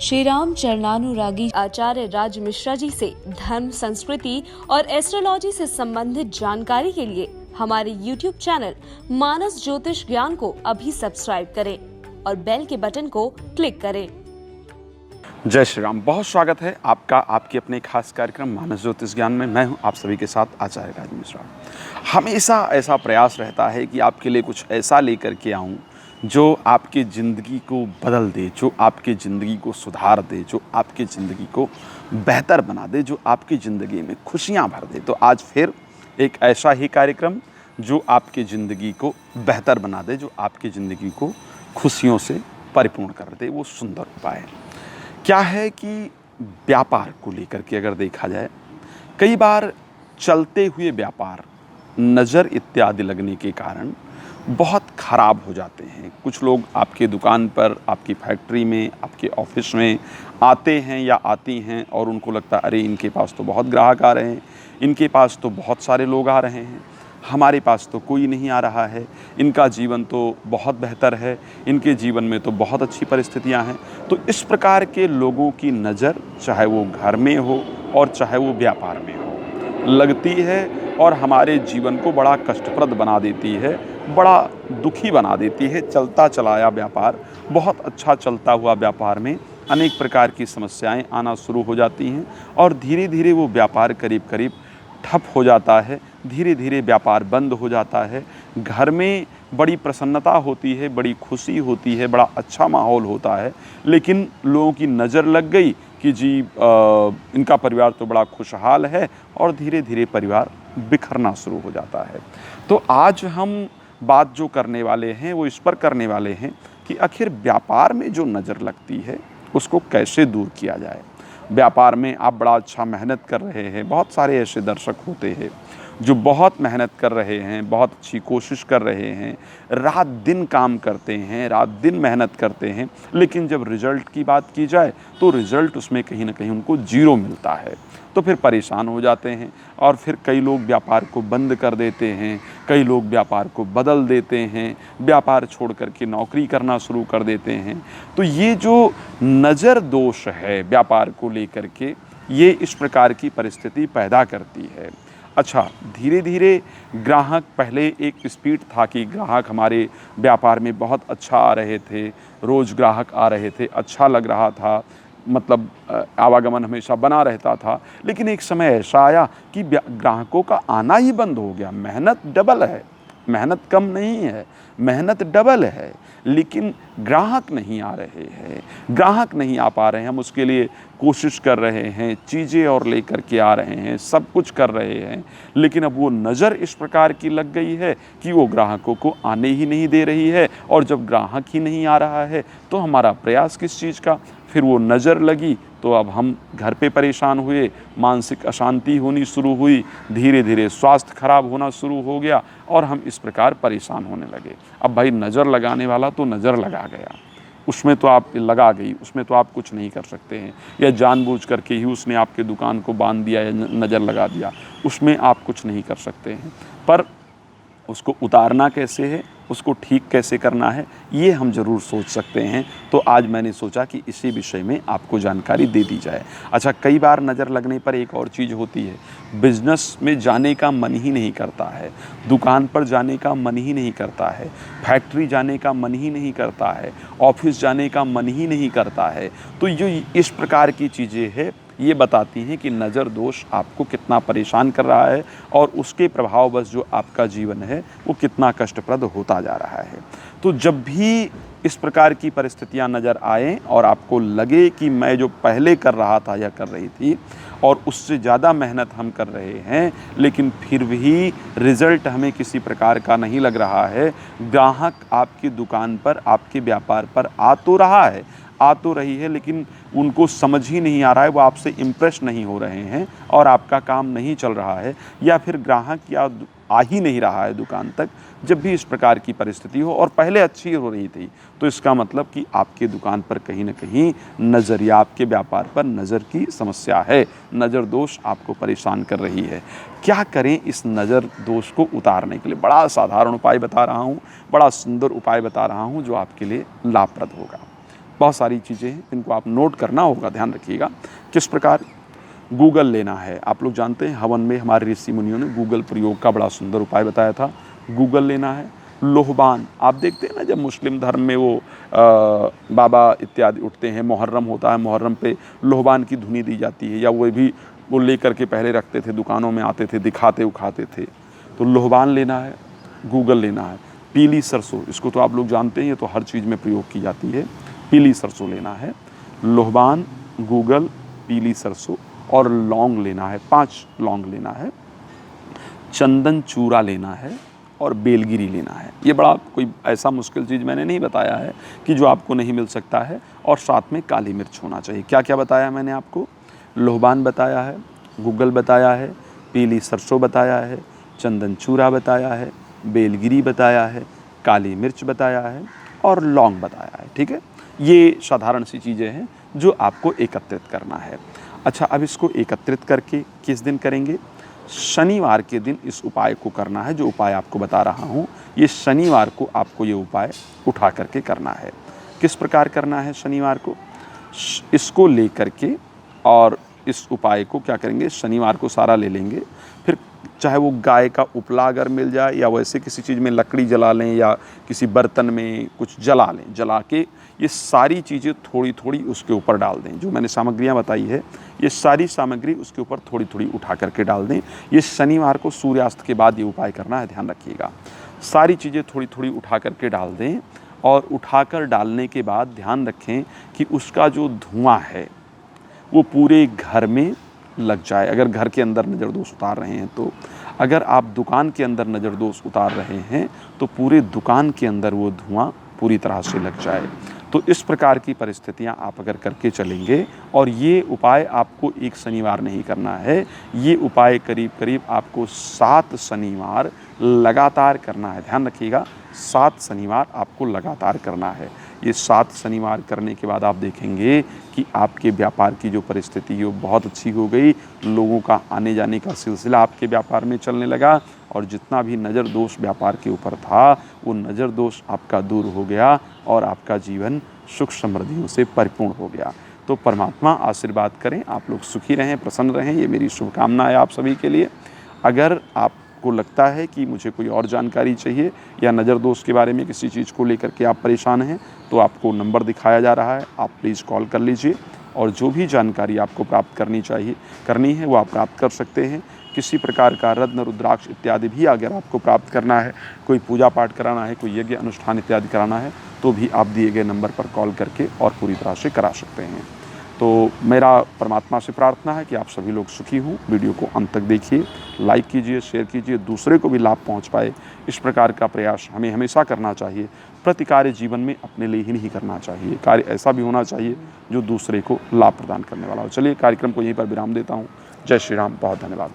श्री राम चरणानुरागी आचार्य राज मिश्रा जी से धर्म, संस्कृति और एस्ट्रोलॉजी से संबंधित जानकारी के लिए हमारे YouTube चैनल मानस ज्योतिष ज्ञान को अभी सब्सक्राइब करें और बेल के बटन को क्लिक करें। जय श्री राम। बहुत स्वागत है आपका आपके अपने खास कार्यक्रम मानस ज्योतिष ज्ञान में। मैं हूं आप सभी के साथ आचार्य राज मिश्रा। हमेशा ऐसा प्रयास रहता है कि आपके लिए कुछ ऐसा लेकर के आऊं जो आपकी ज़िंदगी को बदल दे, जो आपकी ज़िंदगी को सुधार दे, जो आपकी ज़िंदगी को बेहतर बना दे, जो आपकी ज़िंदगी में खुशियाँ भर दे। तो आज फिर एक ऐसा ही कार्यक्रम जो आपकी ज़िंदगी को बेहतर बना दे, जो आपकी ज़िंदगी को खुशियों से परिपूर्ण कर दे, वो सुंदर उपाय है। क्या है कि व्यापार को लेकर के अगर देखा जाए, कई बार चलते हुए व्यापार नज़र इत्यादि लगने के कारण बहुत ख़राब हो जाते हैं। कुछ लोग आपके दुकान पर, आपकी फैक्ट्री में, आपके ऑफिस में आते हैं या आती हैं और उनको लगता है अरे इनके पास तो बहुत ग्राहक आ रहे हैं, इनके पास तो बहुत सारे लोग आ रहे हैं, हमारे पास तो कोई नहीं आ रहा है, इनका जीवन तो बहुत बेहतर है, इनके जीवन में तो बहुत अच्छी परिस्थितियां हैं। तो इस प्रकार के लोगों की नज़र, चाहे वो घर में हो और चाहे वो व्यापार में हो, लगती है और हमारे जीवन को बड़ा कष्टप्रद बना देती है, बड़ा दुखी बना देती है। चलता चलाया व्यापार, बहुत अच्छा चलता हुआ व्यापार में अनेक प्रकार की समस्याएं आना शुरू हो जाती हैं और धीरे धीरे वो व्यापार करीब करीब ठप हो जाता है, धीरे धीरे व्यापार बंद हो जाता है। घर में बड़ी प्रसन्नता होती है, बड़ी खुशी होती है, बड़ा अच्छा माहौल होता है, लेकिन लोगों की नज़र लग गई कि जी इनका परिवार तो बड़ा खुशहाल है और धीरे धीरे परिवार बिखरना शुरू हो जाता है। तो आज हम बात जो करने वाले हैं वो इस पर करने वाले हैं कि आखिर व्यापार में जो नज़र लगती है उसको कैसे दूर किया जाए। व्यापार में आप बड़ा अच्छा मेहनत कर रहे हैं, बहुत सारे ऐसे दर्शक होते हैं जो बहुत मेहनत कर रहे हैं, बहुत अच्छी कोशिश कर रहे हैं, रात दिन काम करते हैं, रात दिन मेहनत करते हैं, लेकिन जब रिज़ल्ट की बात की जाए तो रिज़ल्ट उसमें कहीं ना कहीं उनको ज़ीरो मिलता है। तो फिर परेशान हो जाते हैं और फिर कई लोग व्यापार को बंद कर देते हैं, कई लोग व्यापार को बदल देते हैं, व्यापार छोड़ करके नौकरी करना शुरू कर देते हैं। तो ये जो नज़र दोष है व्यापार को लेकर के, ये इस प्रकार की परिस्थिति पैदा करती है। अच्छा, धीरे धीरे ग्राहक, पहले एक स्पीड था कि ग्राहक हमारे व्यापार में बहुत अच्छा आ रहे थे, रोज़ ग्राहक आ रहे थे, अच्छा लग रहा था, मतलब आवागमन हमेशा बना रहता था। लेकिन एक समय ऐसा आया कि ग्राहकों का आना ही बंद हो गया। मेहनत डबल है, मेहनत कम नहीं है, मेहनत डबल है, लेकिन ग्राहक नहीं आ रहे हैं, ग्राहक नहीं आ पा रहे हैं। हम उसके लिए कोशिश कर रहे हैं, चीज़ें और लेकर के आ रहे हैं, सब कुछ कर रहे हैं, लेकिन अब वो नज़र इस प्रकार की लग गई है कि वो ग्राहकों को आने ही नहीं दे रही है। और जब ग्राहक ही नहीं आ रहा है तो हमारा प्रयास किस चीज़ का। फिर वो नज़र लगी तो अब हम घर पे परेशान हुए, मानसिक अशांति होनी शुरू हुई, धीरे धीरे स्वास्थ्य खराब होना शुरू हो गया और हम इस प्रकार परेशान होने लगे। अब भाई नज़र लगाने वाला तो नज़र लगा गया, उसमें तो आप लगा गई, उसमें तो आप कुछ नहीं कर सकते हैं, या जानबूझ करके ही उसने आपके दुकान को बांध दिया या नज़र लगा दिया, उसमें आप कुछ नहीं कर सकते हैं। पर उसको उतारना कैसे है, उसको ठीक कैसे करना है, ये हम ज़रूर सोच सकते हैं। तो आज मैंने सोचा कि इसी विषय में आपको जानकारी दे दी जाए। अच्छा, कई बार नज़र लगने पर एक और चीज़ होती है, बिज़नेस में जाने का मन ही नहीं करता है, दुकान पर जाने का मन ही नहीं करता है, फैक्ट्री जाने का मन ही नहीं करता है, ऑफिस जाने का मन ही नहीं करता है। तो ये इस प्रकार की चीज़ें हैं, ये बताती हैं कि नज़र दोष आपको कितना परेशान कर रहा है और उसके प्रभाववश जो आपका जीवन है वो कितना कष्टप्रद होता जा रहा है। तो जब भी इस प्रकार की परिस्थितियां नज़र आएँ और आपको लगे कि मैं जो पहले कर रहा था या कर रही थी और उससे ज़्यादा मेहनत हम कर रहे हैं, लेकिन फिर भी रिज़ल्ट हमें किसी प्रकार का नहीं लग रहा है, ग्राहक आपकी दुकान पर, आपके व्यापार पर आ तो रही है, लेकिन उनको समझ ही नहीं आ रहा है, वो आपसे इम्प्रेस नहीं हो रहे हैं और आपका काम नहीं चल रहा है, या फिर ग्राहक या आ ही नहीं रहा है दुकान तक। जब भी इस प्रकार की परिस्थिति हो और पहले अच्छी हो रही थी, तो इसका मतलब कि आपकी दुकान पर कहीं ना कहीं नज़र या आपके व्यापार पर नज़र की समस्या है, नज़र दोष आपको परेशान कर रही है। क्या करें इस नज़र दोष को उतारने के लिए? बड़ा साधारण उपाय बता रहा हूँ, बड़ा सुंदर उपाय बता रहा हूँ जो आपके लिए लाभप्रद होगा। बहुत सारी चीज़ें हैं इनको आप नोट करना होगा, ध्यान रखिएगा। किस प्रकार गूगल लेना है, आप लोग जानते हैं हवन में हमारे ऋषि मुनियों ने गूगल प्रयोग का बड़ा सुंदर उपाय बताया था। गूगल लेना है। लोहबान, आप देखते हैं ना जब मुस्लिम धर्म में वो बाबा इत्यादि उठते हैं, मुहर्रम होता है, मुहर्रम पे लोहबान की धुनी दी जाती है, या वो लेकर के पहले रखते थे, दुकानों में आते थे, दिखाते उखाते थे। तो लोहबान लेना है, गूगल लेना है। पीली सरसों, इसको तो आप लोग जानते हैं, ये तो हर चीज़ में प्रयोग की जाती है। पीली सरसों लेना है। लोहबान, गूगल, पीली सरसों और लौंग लेना है, 5 लौंग लेना है। चंदन चूरा लेना है और बेलगिरी लेना है। ये बड़ा कोई ऐसा मुश्किल चीज़ मैंने नहीं बताया है कि जो आपको नहीं मिल सकता है। और साथ में काली मिर्च होना चाहिए। क्या क्या बताया मैंने आपको? लोहबान बताया है, गूगल बताया है, पीली सरसों बताया है, चंदन चूरा बताया है, बेलगिरी बताया है, काली मिर्च बताया है और लौंग बताया है। ठीक है, ये साधारण सी चीज़ें हैं जो आपको एकत्रित करना है। अच्छा, अब इसको एकत्रित करके किस दिन करेंगे? शनिवार के दिन इस उपाय को करना है। जो उपाय आपको बता रहा हूँ, ये शनिवार को आपको ये उपाय उठा करके करना है। किस प्रकार करना है शनिवार को? इसको ले करके और इस उपाय को क्या करेंगे, शनिवार को सारा ले लेंगे। फिर चाहे वो गाय का उपला अगर मिल जाए या वैसे किसी चीज़ में लकड़ी जला लें या किसी बर्तन में कुछ जला लें, जला के ये सारी चीज़ें थोड़ी थोड़ी उसके ऊपर डाल दें। जो मैंने सामग्रियाँ बताई है, ये सारी सामग्री उसके ऊपर थोड़ी थोड़ी उठा करके डाल दें। ये शनिवार को सूर्यास्त के बाद ये उपाय करना है, ध्यान रखिएगा। सारी चीज़ें थोड़ी थोड़ी उठा करके डाल दें और उठाकर डालने के बाद ध्यान रखें कि उसका जो धुआं है वो पूरे घर में लग जाए। अगर घर के अंदर नज़र दोष उतार रहे हैं तो, अगर आप दुकान के अंदर नज़र दोष उतार रहे हैं तो पूरे दुकान के अंदर वो धुआं पूरी तरह से लग जाए। तो इस प्रकार की परिस्थितियां आप अगर करके चलेंगे, और ये उपाय आपको एक शनिवार नहीं करना है, ये उपाय करीब करीब आपको 7 शनिवार लगातार करना है। ध्यान रखिएगा, 7 शनिवार आपको लगातार करना है। ये 7 शनिवार करने के बाद आप देखेंगे कि आपके व्यापार की जो परिस्थिति है वो बहुत अच्छी हो गई। लोगों का आने जाने का सिलसिला आपके व्यापार में चलने लगा, और जितना भी नज़र दोष व्यापार के ऊपर था वो नज़र दोष आपका दूर हो गया और आपका जीवन सुख समृद्धियों से परिपूर्ण हो गया। तो परमात्मा आशीर्वाद करें, आप लोग सुखी रहें, प्रसन्न रहें, ये मेरी शुभकामना है आप सभी के लिए। अगर आपको लगता है कि मुझे कोई और जानकारी चाहिए या नज़र दोष के बारे में किसी चीज़ को लेकर के आप परेशान हैं, तो आपको नंबर दिखाया जा रहा है, आप प्लीज़ कॉल कर लीजिए और जो भी जानकारी आपको प्राप्त करनी है वो आप प्राप्त कर सकते हैं। किसी प्रकार का रत्न, रुद्राक्ष इत्यादि भी अगर आपको प्राप्त करना है, कोई पूजा पाठ कराना है, कोई यज्ञ अनुष्ठान इत्यादि कराना है, तो भी आप दिए गए नंबर पर कॉल करके और पूरी तरह से करा सकते हैं। तो मेरा परमात्मा से प्रार्थना है कि आप सभी लोग सुखी हों। वीडियो को अंत तक देखिए, लाइक कीजिए, शेयर कीजिए, दूसरे को भी लाभ पहुंच पाए, इस प्रकार का प्रयास हमें हमेशा करना चाहिए। प्रति कार्य जीवन में अपने लिए ही नहीं करना चाहिए, कार्य ऐसा भी होना चाहिए जो दूसरे को लाभ प्रदान करने वाला हो। चलिए कार्यक्रम को यहीं पर विराम देता हूँ। जय श्री राम, बहुत धन्यवाद।